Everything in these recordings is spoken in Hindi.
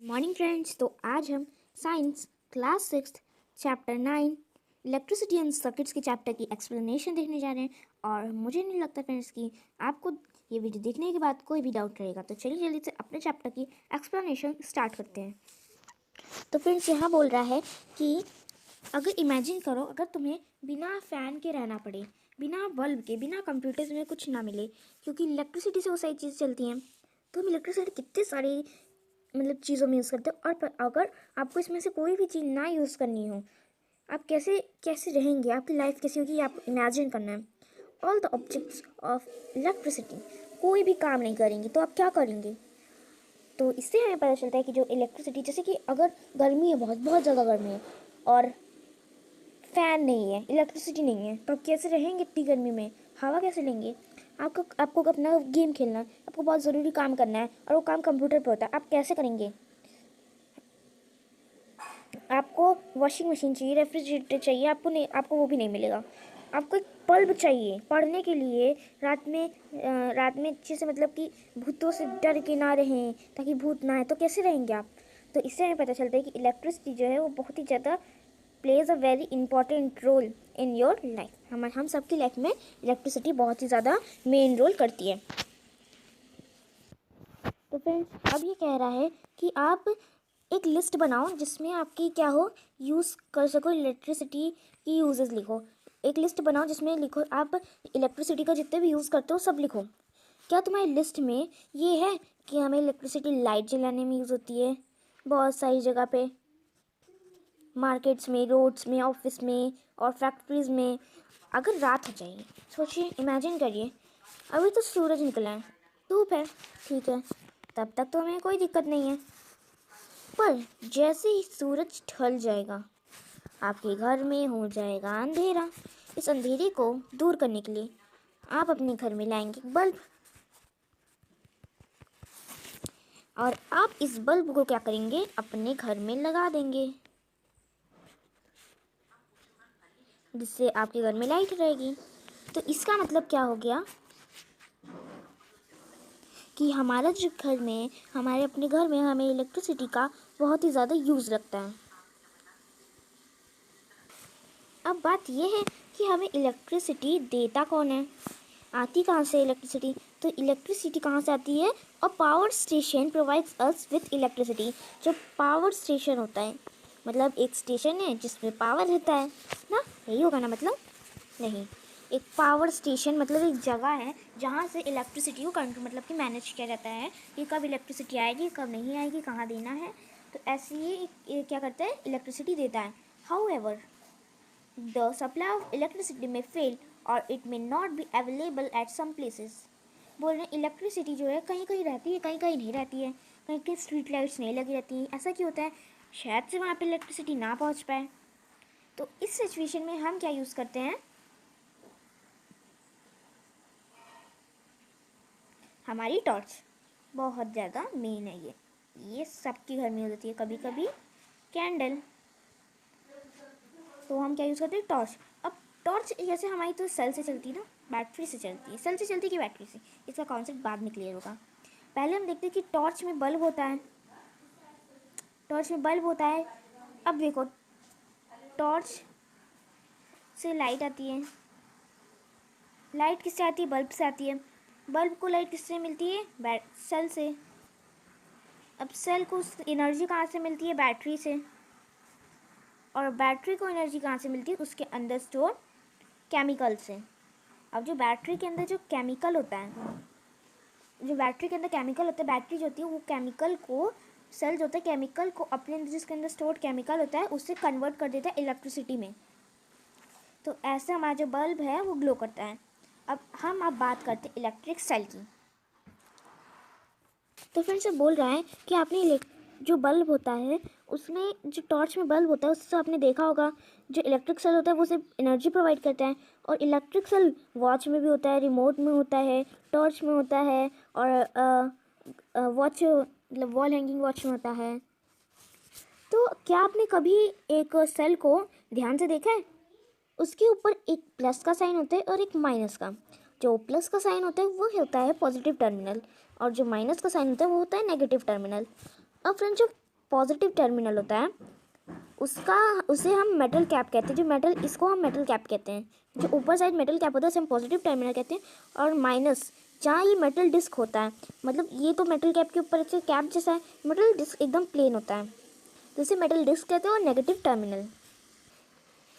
Morning friends. तो आज हम science class 6 chapter 9 electricity and circuits के चैप्टर की एक्सप्लेनेशन देखने जा रहे हैं। और मुझे नहीं लगता फ्रेंड्स कि आपको ये वीडियो देखने के बाद कोई भी डाउट रहेगा। तो चलिए जल्दी से अपने चैप्टर की एक्सप्लेनेशन स्टार्ट करते हैं। तो फ्रेंड्स यहाँ बोल रहा है कि अगर इमेजिन करो, अगर तुम्हें बिना फ़ैन के रहना पड़े, बिना बल्ब के, बिना कंप्यूटर्स में कुछ ना मिले, क्योंकि इलेक्ट्रिसिटी से वो सारी चीज़ें चलती हैं। तो हम इलेक्ट्रिसिटी कितने सारी चीज़ों में यूज़ करते हैं। और अगर आपको इसमें से कोई भी चीज़ ना यूज़ करनी हो, आप कैसे कैसे रहेंगे, आपकी लाइफ कैसी होगी, आप इमेजिन करना है। All the objects of electricity कोई भी काम नहीं करेंगे, तो आप क्या करेंगे? तो इससे हमें पता चलता है कि जो इलेक्ट्रिसिटी, जैसे कि अगर गर्मी है, बहुत बहुत ज़्यादा गर्मी है और फ़ैन नहीं है, इलेक्ट्रिसिटी नहीं है, तो आप कैसे रहेंगे इतनी गर्मी में? हवा कैसे लेंगे? आपको अपना गेम खेलना है, आपको बहुत ज़रूरी काम करना है और वो काम कंप्यूटर पर होता है, आप कैसे करेंगे? आपको वॉशिंग मशीन चाहिए, रेफ्रिजरेटर चाहिए, आपको वो भी नहीं मिलेगा। आपको एक बल्ब चाहिए पढ़ने के लिए, रात में अच्छे से, कि भूतों से डर के ना रहें, ताकि भूत ना आए। तो कैसे रहेंगे आप? तो इससे हमें पता चलता है कि इलेक्ट्रिसिटी जो है वो बहुत ही ज़्यादा plays a very important role in your life. हम सबकी लाइफ में इलेक्ट्रिसिटी बहुत ही ज़्यादा मेन रोल करती है। तो फ्रेंड्स अब ये कह रहा है कि आप एक लिस्ट बनाओ जिसमें आपकी क्या हो, यूज़ कर सको इलेक्ट्रिसिटी की यूजेस लिखो। एक लिस्ट बनाओ जिसमें लिखो आप इलेक्ट्रिसिटी का जितने भी यूज़ करते हो सब लिखो। क्या तुम्हारी लिस्ट में ये है कि हमें इलेक्ट्रिसिटी लाइट जलाने में यूज़ होती है बहुत सारी जगह पे, मार्केट्स में, रोड्स में, ऑफिस में और फैक्ट्रीज़ में। अगर रात हो जाएगी, सोचिए, इमेजिन करिए, अभी तो सूरज निकला है, धूप है, ठीक है, तब तक तो हमें कोई दिक्कत नहीं है। पर जैसे ही सूरज ढल जाएगा, आपके घर में हो जाएगा अंधेरा। इस अंधेरे को दूर करने के लिए आप अपने घर में लाएंगे बल्ब, और आप इस बल्ब को क्या करेंगे, अपने घर में लगा देंगे, जिससे आपके घर में लाइट रहेगी। तो इसका मतलब क्या हो गया कि हमारे अपने घर में हमें इलेक्ट्रिसिटी का बहुत ही ज़्यादा यूज़ लगता है। अब बात यह है कि हमें इलेक्ट्रिसिटी देता कौन है, आती कहाँ से इलेक्ट्रिसिटी? तो इलेक्ट्रिसिटी कहाँ से आती है? और power station provides us with electricity. जो पावर स्टेशन होता है, मतलब एक स्टेशन है जिसमें पावर रहता है ना, यही होगा ना मतलब? नहीं, एक पावर स्टेशन मतलब एक जगह है जहाँ से इलेक्ट्रिसिटी को कंट्रोल, कि मैनेज किया जाता है कि कब इलेक्ट्रिसिटी आएगी, कब नहीं आएगी, कहाँ देना है। तो ऐसे ही क्या करता है, इलेक्ट्रिसिटी देता है। However the supply of electricity may fail or it may not be available at some places। बोल रहे हैं इलेक्ट्रिसिटी जो है कहीं कहीं रहती है, कहीं कहीं नहीं रहती है, कहीं कहीं स्ट्रीट लाइट्स नहीं लगी रहती हैं। ऐसा क्यों होता है? शायद से वहाँ पे इलेक्ट्रिसिटी ना पहुँच पाए। तो इस सिचुएशन में हम क्या यूज़ करते हैं, हमारी टॉर्च बहुत ज़्यादा मेन है। ये सबके घर में होती है, कभी कभी कैंडल। तो हम क्या यूज़ करते हैं, टॉर्च। अब टॉर्च जैसे हमारी तो सेल से चलती है ना, बैटरी से चलती है। सेल से चलती है कि बैटरी से, इसका कॉन्सेप्ट बाद में क्लियर होगा। पहले हम देखते हैं कि टॉर्च में बल्ब होता है, टॉर्च में बल्ब होता है। अब देखो, टॉर्च से लाइट आती है, लाइट किससे आती है? बल्ब से आती है। बल्ब को लाइट किससे मिलती है? सेल से। अब सेल को एनर्जी कहाँ से मिलती है? बैटरी से। और बैटरी को एनर्जी कहाँ से मिलती है? उसके अंदर स्टोर केमिकल से। अब जो बैटरी के अंदर जो केमिकल होता है, बैटरी जो होती है, वो केमिकल को, सेल जो होता है, केमिकल को अपने अंदर, जिसके अंदर स्टोर्ड केमिकल होता है, उससे कन्वर्ट कर देता है इलेक्ट्रिसिटी में। तो ऐसे हमारा जो बल्ब है वो ग्लो करता है। अब बात करते हैं इलेक्ट्रिक सेल की। तो फिर से बोल रहा है कि आपने जो बल्ब होता है उसमें, जो टॉर्च में बल्ब होता है, उससे आपने देखा होगा जो इलेक्ट्रिक सेल होता है वो सिर्फ एनर्जी प्रोवाइड करता है। और इलेक्ट्रिक सेल वॉच में भी होता है, रिमोट में होता है, टॉर्च में होता है, और वॉच, मतलब वॉल हैंगिंग वॉच में होता है। तो क्या आपने कभी एक सेल को ध्यान से देखा है? उसके ऊपर एक प्लस का साइन होता है और एक माइनस का। जो प्लस का साइन होता है वो होता है पॉजिटिव टर्मिनल, और जो माइनस का साइन होता है वो होता है नेगेटिव टर्मिनल। अब फ्रेंड्स, जो पॉजिटिव टर्मिनल होता है उसे हम मेटल कैप कहते हैं। जो मेटल, इसको हम मेटल कैप कहते हैं। जो ऊपर साइड मेटल कैप होता है उसे हम पॉजिटिव टर्मिनल कहते हैं। और माइनस जहाँ ये मेटल डिस्क होता है, मतलब ये तो मेटल कैप के ऊपर से कैप जैसा है, मेटल डिस्क एकदम प्लेन होता है तो इसे मेटल डिस्क कहते हैं। और नेगेटिव टर्मिनल,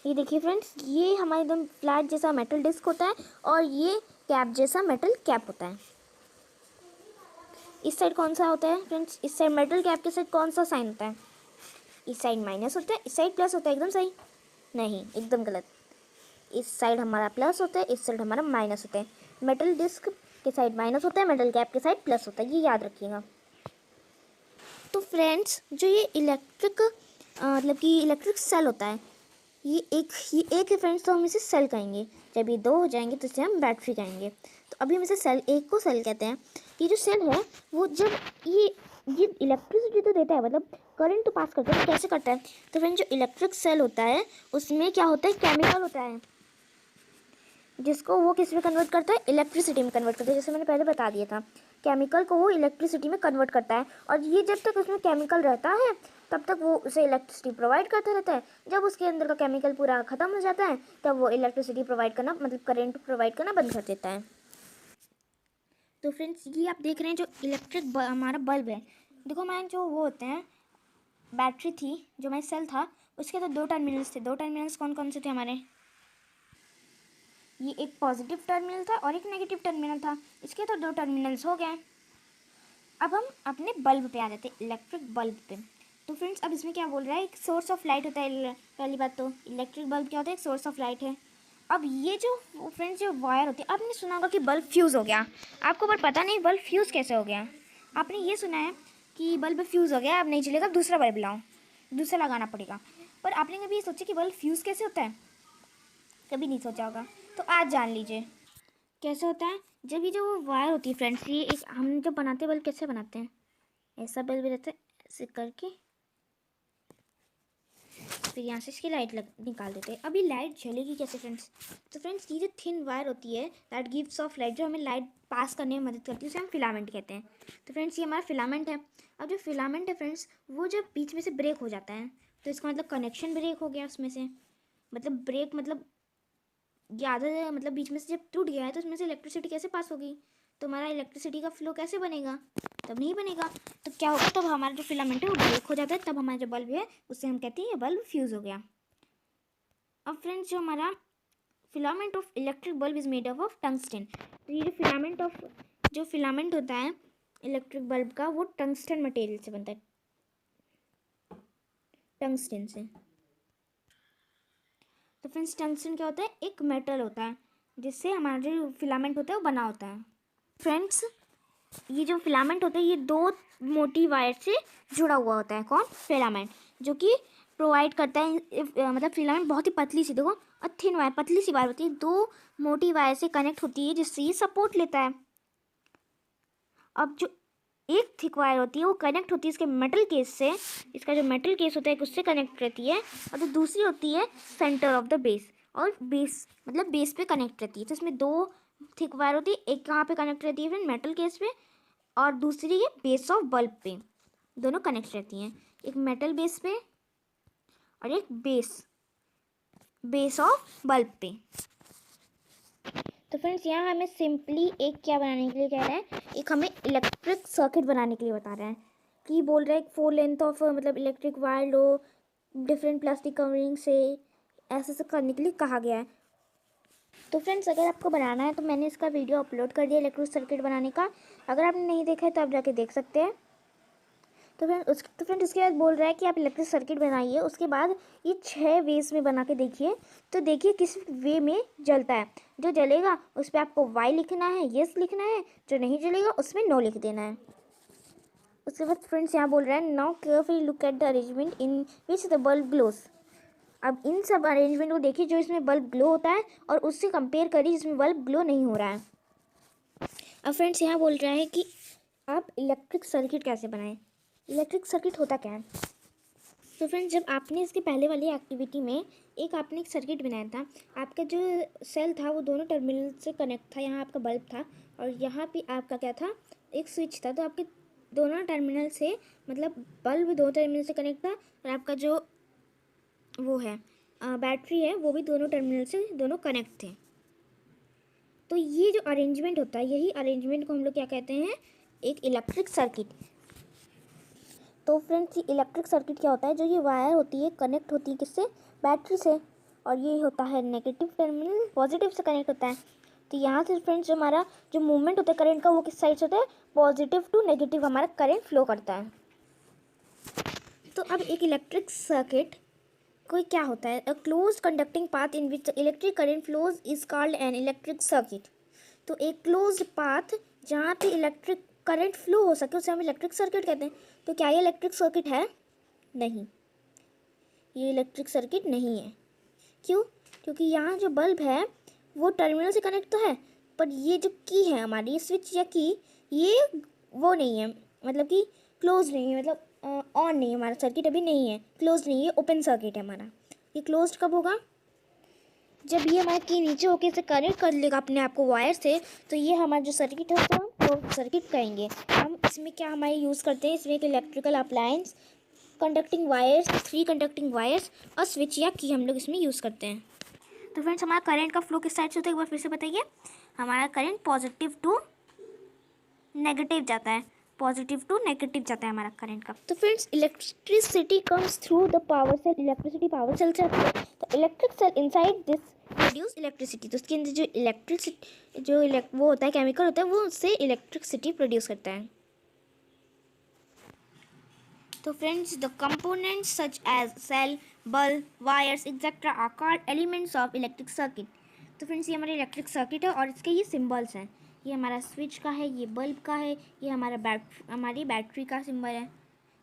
ये देखिए फ्रेंड्स, ये हमारा एकदम फ्लैट जैसा मेटल डिस्क होता है और ये कैप जैसा मेटल कैप होता है। इस साइड कौन सा होता है फ्रेंड्स? इस साइड मेटल कैप के साइड कौन सा साइन होता है? इस साइड माइनस होता है, इस साइड प्लस होता है। एकदम सही? नहीं, एकदम गलत। इस साइड हमारा प्लस होता है, इस साइड हमारा माइनस होता है। मेटल डिस्क के साइड माइनस होता है, मेटल कैप के साइड प्लस होता है, ये याद रखिएगा। तो फ्रेंड्स, जो ये इलेक्ट्रिक मतलब कि इलेक्ट्रिक सेल होता है, ये एक है फ्रेंड्स, तो हम इसे सेल कहेंगे। जब ये 2 हो जाएंगे तो इसे हम बैटरी कहेंगे। तो अभी हम इसे सेल एक को सेल कहते हैं। ये जो सेल है वो जब ये इलेक्ट्रिसिटी तो देता है, मतलब करंट तो पास करता है, तो कैसे करता है? तो फ्रेंड्स, जो इलेक्ट्रिक सेल होता है उसमें क्या होता है, केमिकल होता है जिसको वो किस में कन्वर्ट करता है, इलेक्ट्रिसिटी में कन्वर्ट करता है। जैसे मैंने पहले बता दिया था, केमिकल को वो इलेक्ट्रिसिटी में कन्वर्ट करता है। और ये जब तक उसमें केमिकल रहता है तब तक वो उसे इलेक्ट्रिसिटी प्रोवाइड करता रहता है। जब उसके अंदर का केमिकल पूरा ख़त्म हो जाता है तब वो इलेक्ट्रिसिटी प्रोवाइड करना, मतलब करंट प्रोवाइड करना बंद कर देता है। तो फ्रेंड्स, ये आप देख रहे हैं जो इलेक्ट्रिक हमारा बल्ब है। देखो, हमारे जो वो होते हैं, बैटरी थी, जो हमारी सेल था, उसके तो 2 टर्मिनल्स थे। 2 टर्मिनल्स कौन कौन से थे हमारे? ये एक पॉजिटिव टर्मिनल था और एक नेगेटिव टर्मिनल था। इसके तो 2 टर्मिनल्स हो गए। अब हम अपने बल्ब पे आ जाते हैं, इलेक्ट्रिक बल्ब पे। तो फ्रेंड्स, अब इसमें क्या बोल रहा है, एक सोर्स ऑफ लाइट होता है। पहली बात तो इलेक्ट्रिक बल्ब क्या होता है, एक सोर्स ऑफ लाइट है। अब ये जो फ्रेंड्स जो वायर होती है, आपने सुना होगा कि बल्ब फ्यूज़ हो गया। आपको पर पता नहीं बल्ब फ्यूज़ कैसे हो गया। आपने ये सुना है कि बल्ब फ्यूज़ हो गया, अब नहीं चलेगा, दूसरा बल्ब लाओ, दूसरा लगाना पड़ेगा। पर आपने कभी ये सोचा कि बल्ब फ्यूज़ कैसे होता है? कभी नहीं सोचा होगा, तो आज जान लीजिए कैसे होता है। जब ये जो वायर होती है फ्रेंड्स, ये एक हम जब बनाते हैं बल्ब, कैसे बनाते हैं, ऐसा बल्ब रहता है, ऐसे करके फिर यहाँ से इसकी लाइट निकाल देते हैं। अभी लाइट जलेगी कैसे फ्रेंड्स? तो फ्रेंड्स, ये जो थिन वायर होती है दैट गिव्स ऑफ लाइट, जो हमें लाइट पास करने में मदद करती है, उसे हम फिलामेंट कहते हैं। तो फ्रेंड्स, ये हमारा फिलामेंट है। अब जो फिलामेंट है फ्रेंड्स, वो जब बीच में से ब्रेक हो जाता है तो इसका मतलब कनेक्शन ब्रेक हो गया उसमें से। मतलब ब्रेक मतलब ज़्यादा, मतलब बीच में से जब टूट गया है तो उसमें से इलेक्ट्रिसिटी कैसे पास होगी? तो हमारा इलेक्ट्रिसिटी का फ्लो कैसे बनेगा? तब नहीं बनेगा। तो क्या होगा, तब हमारा जो फिलामेंट है वो ब्रेक हो जाता है, तब हमारा जो बल्ब है उससे हम कहते हैं ये बल्ब फ्यूज़ हो गया। अब फ्रेंड्स, जो हमारा filament of electric bulb is made of tungsten. तो ये जो फिलामेंट होता है इलेक्ट्रिक बल्ब का, वो टंगस्टन मटेरियल से बनता है, टंगस्टन से। तो फ्रेंड्स, टंगस्टन क्या होता है, एक मेटल होता है जिससे हमारा जो फिलामेंट होता है वो बना होता है। फ्रेंड्स, ये जो फिलामेंट होता है ये 2 मोटी वायर से जुड़ा हुआ होता है। कौन? फिलामेंट, जो कि प्रोवाइड करता है, मतलब फिलामेंट बहुत ही पतली सी, देखो, और थिन वायर, पतली सी वायर होती है, 2 मोटी वायर से कनेक्ट होती है जिससे ये सपोर्ट लेता है। अब जो एक थिक वायर होती है वो कनेक्ट होती है इसके मेटल केस से, इसका जो मेटल केस होता है उससे कनेक्ट रहती है। और जो दूसरी होती है सेंटर ऑफ द बेस, और बेस मतलब बेस पे कनेक्ट रहती है। तो इसमें 2 थिक वायर होती है, एक कहाँ पे कनेक्ट रहती है फ्रेंड, मेटल केस पे, और दूसरी है बेस ऑफ बल्ब पे। दोनों कनेक्ट रहती हैं, एक मेटल बेस पे और एक बेस ऑफ बल्ब पे। तो फ्रेंड्स, यहाँ हमें सिंपली एक क्या बनाने के लिए कह रहे हैं, एक हमें इलेक्ट्रिक सर्किट बनाने के लिए बता रहे हैं कि बोल रहे हैं 4 लेंथ ऑफ मतलब इलेक्ट्रिक वायर लो डिफरेंट प्लास्टिक कवरिंग से, ऐसे सब करने के लिए कहा गया है। तो फ्रेंड्स, अगर आपको बनाना है तो मैंने इसका वीडियो अपलोड कर दिया इलेक्ट्रिक सर्किट बनाने का। अगर आपने नहीं देखा है तो आप जाके देख सकते हैं। तो फ्रेंड उसके बाद बोल रहा है कि आप इलेक्ट्रिक सर्किट बनाइए, उसके बाद ये 6 वेज में बना के देखिए। तो देखिए किस वे में जलता है। जो जलेगा उस पर आपको वाई लिखना है, येस लिखना है, जो नहीं जलेगा उसमें नो लिख देना है। उसके बाद फ्रेंड्स यहाँ बोल रहा है, now carefully look at the arrangement in which the bulb glows. अब इन सब अरेंजमेंट को देखिए जो इसमें बल्ब ग्लो होता है और उससे कंपेयर करिए जिसमें बल्ब ग्लो नहीं हो रहा है। अब फ्रेंड्स यहाँ बोल रहा है कि आप इलेक्ट्रिक सर्किट कैसे बनाएं। इलेक्ट्रिक सर्किट होता क्या है? तो फ्रेंड्स, जब आपने इसके पहले वाली एक्टिविटी में आपने एक सर्किट बनाया था, आपका जो सेल था वो दोनों टर्मिनल से कनेक्ट था, यहाँ आपका बल्ब था और यहाँ पे आपका क्या था, एक स्विच था। तो आपके दोनों टर्मिनल से, मतलब बल्ब दो टर्मिनल से कनेक्ट था और आपका जो वो है बैटरी है वो भी दोनों टर्मिनल से दोनों कनेक्ट थे। तो ये जो अरेंजमेंट होता है, यही अरेंजमेंट को हम लोग क्या कहते हैं, एक इलेक्ट्रिक सर्किट। तो फ्रेंड्स, ये इलेक्ट्रिक सर्किट क्या होता है, जो ये वायर होती है कनेक्ट होती है किससे, बैटरी से, और ये होता है नेगेटिव टर्मिनल पॉजिटिव से कनेक्ट होता है। तो यहाँ से फ्रेंड्स जो हमारा जो मूवमेंट होता है करंट का, वो किस साइड से होता है, पॉजिटिव टू नेगेटिव हमारा करंट फ्लो करता है। तो अब एक इलेक्ट्रिक सर्किट कोई क्या होता है, a close conducting path in which electric current flows is called an electric circuit. तो एक क्लोज पाथ जहाँ पे इलेक्ट्रिक करंट फ्लो हो सके उसे हम इलेक्ट्रिक सर्किट कहते हैं। तो क्या ये इलेक्ट्रिक सर्किट है? नहीं, ये इलेक्ट्रिक सर्किट नहीं है। क्यों? क्योंकि यहाँ जो बल्ब है वो टर्मिनल से कनेक्ट तो है, पर ये जो की है हमारी, ये स्विच या की, ये वो नहीं है, मतलब कि क्लोज नहीं है, मतलब ऑन नहीं है, हमारा सर्किट अभी नहीं है, क्लोज नहीं है, ओपन सर्किट है हमारा। ये क्लोज कब होगा? जब ये हमारा की नीचे होके इसे कनेक्ट कर लेगा अपने आप को वायर से, तो ये हमारा जो सर्किट है उसको हम क्लोज सर्किट कहेंगे। हम इसमें क्या हमारे यूज़ करते हैं, इसमें एक electrical appliance, conducting wires, three conducting wires और स्विच या की हम लोग इसमें यूज़ करते हैं। तो फ्रेंड्स, हमारा करंट का फ्लो किस साइड से होता है, एक बार फिर से बताइए। हमारा करंट पॉजिटिव टू नेगेटिव जाता है, पॉजिटिव टू नेगेटिव जाता है हमारा करंट का। तो friends, electricity comes through the power cell, electricity power cell से आती है। तो electric cell inside this produce electricity, तो उसके अंदर जो इलेक्ट्रिसिटी जो वो होता है, केमिकल होता है, वो उससे इलेक्ट्रिसिटी प्रोड्यूस करता है। तो friends, the components such as cell, bulb, wires etcetera are called elements of electric circuit. तो फ्रेंड्स, ये हमारे इलेक्ट्रिक सर्किट है और इसके ये सिंबल्स हैं। ये हमारा स्विच का है, ये बल्ब का है, ये हमारी बैटरी का सिंबल है।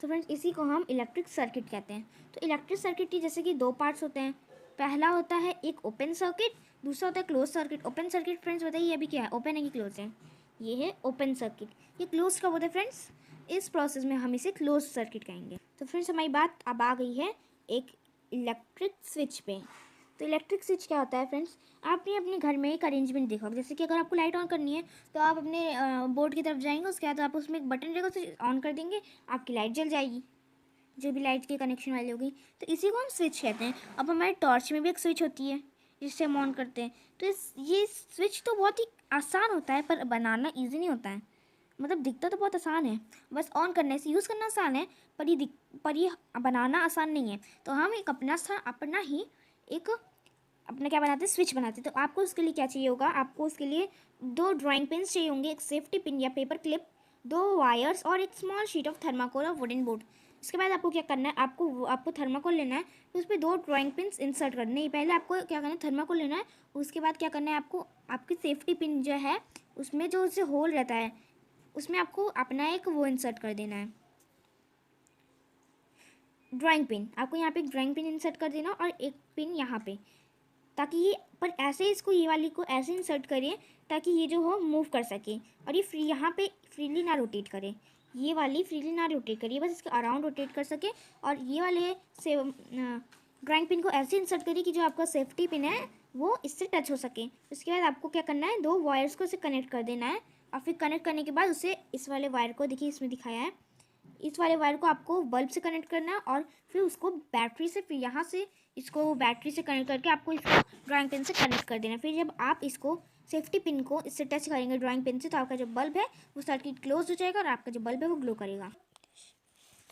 तो फ्रेंड्स, इसी को हम इलेक्ट्रिक सर्किट कहते हैं। तो इलेक्ट्रिक सर्किट की जैसे कि दो पार्ट्स होते हैं। पहला होता है एक ओपन सर्किट, दूसरा होता है close circuit. Open circuit friends बताइए अभी क्या है, ओपन है कि क्लोज है? ये है ओपन सर्किट। ये क्लोज कब होता है फ्रेंड्स? इस प्रोसेस में हम इसे क्लोज सर्किट कहेंगे। तो फ्रेंड्स, हमारी बात अब आ गई है एक इलेक्ट्रिक स्विच पे। तो इलेक्ट्रिक स्विच क्या होता है फ्रेंड्स, आपने अपने घर में एक अरेंजमेंट देखा, जैसे कि अगर आपको लाइट ऑन करनी है तो आप अपने बोर्ड की तरफ जाएंगे, उसके बाद आप उसमें एक बटन रहेगा, उसे ऑन कर देंगे, आपकी लाइट जल जाएगी, जो भी लाइट के कनेक्शन वाली होगी। तो इसी को हम स्विच कहते हैं। अब हमारे टॉर्च में भी एक स्विच होती है जिससे हम ऑन करते हैं। तो ये स्विच तो बहुत ही आसान होता है, पर बनाना ईजी नहीं होता है। मतलब दिखता तो बहुत आसान है, बस ऑन करने से यूज़ करना आसान है, पर ये बनाना आसान नहीं है। तो हम एक अपना ही एक अपना क्या बनाते हैं, स्विच बनाते हैं। तो आपको उसके लिए क्या चाहिए होगा, आपको उसके लिए दो ड्राइंग पिन्स चाहिए होंगे, एक सेफ्टी पिन या पेपर क्लिप, दो वायर्स और एक स्मॉल शीट ऑफ थर्माकोल और वुडन बोर्ड। इसके बाद आपको क्या करना है, आपको थर्माकोल लेना है, तो उस पर दो ड्राइंग पिन्स इंसर्ट करने हैं। पहले आपको क्या करना है, थर्माकोल लेना है, उसके बाद क्या करना है, आपको आपकी सेफ्टी पिन जो है उसमें जो उससे होल रहता है, उसमें आपको अपना एक वो इंसर्ट कर देना है, ड्राइंग पिन। आपको यहाँ पे एक ड्राइंग पिन इंसर्ट कर देना और एक पिन यहाँ पे, ताकि ये, पर ऐसे इसको ये वाली को ऐसे इंसर्ट करिए ताकि ये जो हो मूव कर सके, और ये यहाँ पे फ्रीली ना रोटेट करे, ये वाली फ्रीली ना रोटेट करिए, बस इसके अराउंड रोटेट कर सके। और ये वाले से ड्राइंग पिन को ऐसे इंसर्ट करिए कि जो आपका सेफ्टी पिन है वो इससे टच हो सके। उसके बाद आपको क्या करना है, दो वायर्स को इसे कनेक्ट कर देना है, और फिर कनेक्ट करने के बाद उसे इस वाले वायर को, देखिए इसमें दिखाया है, इस वाले वायर को आपको बल्ब से कनेक्ट करना है, और फिर उसको बैटरी से, फिर यहाँ से इसको बैटरी से कनेक्ट करके आपको इसको ड्राइंग पिन से कनेक्ट कर देना है। फिर जब आप इसको सेफ्टी पिन को इससे टच करेंगे ड्राइंग पिन से, तो आपका जो बल्ब है वो सर्किट क्लोज हो जाएगा और आपका जो बल्ब है वो ग्लो करेगा।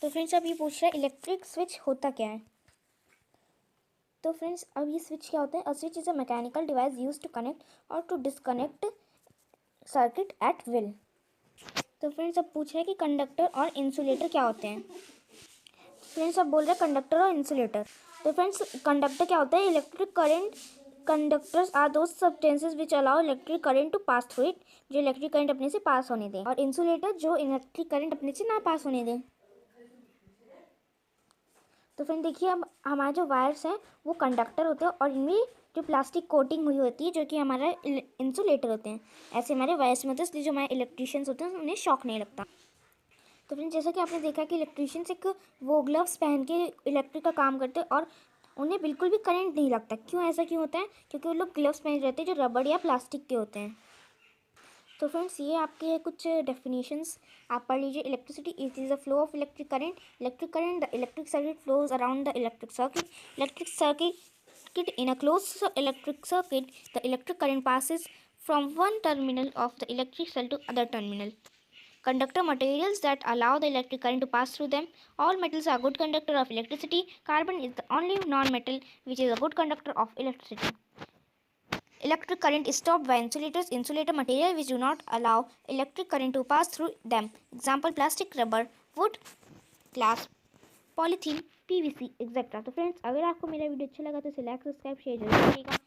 तो फ्रेंड्स, अब ये पूछ रहा है इलेक्ट्रिक स्विच होता क्या है। तो फ्रेंड्स, अब ये स्विच क्या होता है, a switch is a mechanical device use to connect और to disconnect circuit at will. तो फ्रेंड्स, अब पूछ रहे हैं कि कंडक्टर और इंसुलेटर क्या होते हैं। फ्रेंड्स, अब बोल रहे हैं कंडक्टर और इंसुलेटर। तो फ्रेंड्स, कंडक्टर क्या होता है, electric current, conductors are those substances which allow electric current to pass through it, जो इलेक्ट्रिक करंट अपने से पास होने दें, और इंसुलेटर जो इलेक्ट्रिक करंट अपने से ना पास होने दें। तो फ्रेंड देखिए, अब हमारे जो वायर्स हैं वो कंडक्टर होते हैं, और इनमें जो प्लास्टिक कोटिंग हुई होती है जो कि हमारा इंसुलेटर होते हैं। ऐसे हमारे वायर्स में होते हैं, इसलिए जो हमारे इलेक्ट्रिशियंस होते हैं उन्हें शॉक नहीं लगता। तो फ्रेंड, जैसा कि आपने देखा कि इलेक्ट्रिशियंस एक वो ग्लव्स पहन के इलेक्ट्रिक का काम करते हैं, और उन्हें बिल्कुल भी करंट नहीं लगता। क्यों, ऐसा क्यों होता है? क्योंकि वो लोग ग्लव्स पहन रहते हैं जो रबड़ या प्लास्टिक के होते हैं। तो फ्रेंड्स ये आपके कुछ डेफिनेशंस आप पढ़ लीजिए। Electricity is the flow of electric current. Electric current, the electric circuit flows around the electric circuit. Electric circuit in a closed electric circuit, the electric current passes from one terminal of the electric cell to other terminal. Conductor, materials that allow the electric current to pass through them. All metals are good conductor of electricity. Carbon is the only non-metal which is a good conductor of electricity. Electric current is stopped by insulators. Insulator, material which do not allow electric current to pass through them. Example, plastic, rubber, wood, glass, polythene, PVC, etcetera. तो फ्रेंड्स अगर आपको मेरा वीडियो अच्छा लगा तो इसे लाइक, सब्सक्राइब, शेयर जरूर करिएगा।